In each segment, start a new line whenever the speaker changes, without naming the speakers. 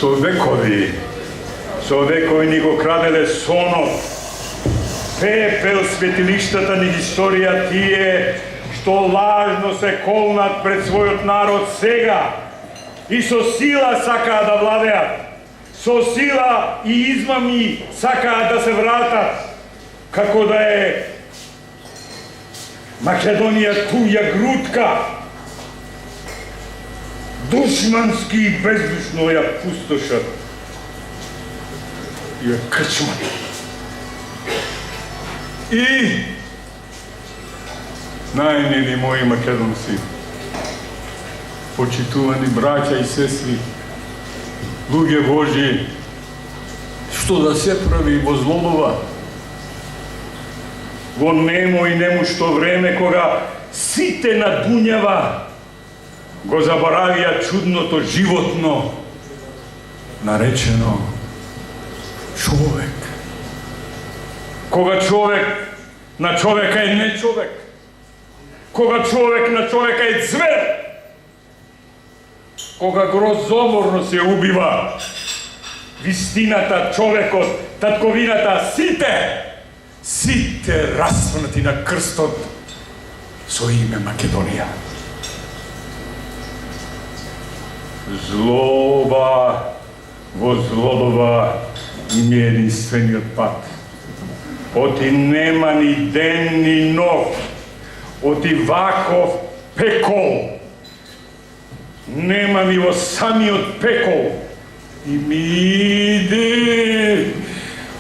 Со векови ни го краделе сонот, пепел светилиштата ни историја тие, што лажно се колнат пред својот народ сега и со сила сакаат да владеат, со сила и измами сакаат да се вратат, како да е Македонија туја грудка, душмански и бездушно ја пустошат и ја крчмат. И, најмили мои македонци, почитувани браќа и сестри, луѓе Божји, што да се прави во злодова, во немо и немушто време, кога сите на дуњава го заборавија чудното животно, наречено човек. Кога човек на човека е не човек, кога човек на човека е звер, кога грозоморно се убива вистината, човекот, татковината, сите распнати на крстот со име Македонија. Злоба во злодова им е единствениот пат. Оти нема ни ден ни нов, оти ваков пекол. Нема ни во самиот пекол. И ми иде,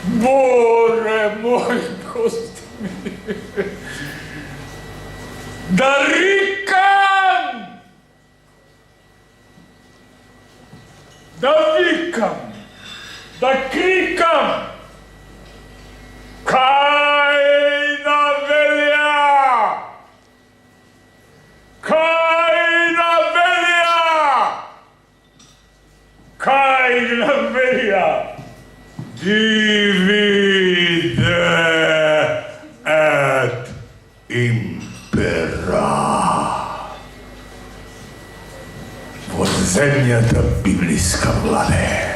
Боже мој Господи, да рикам, да викам, да крикам, Кајна велја! Кајна велја! Кајна велја! Divide et impera. Во земјата библиска владе.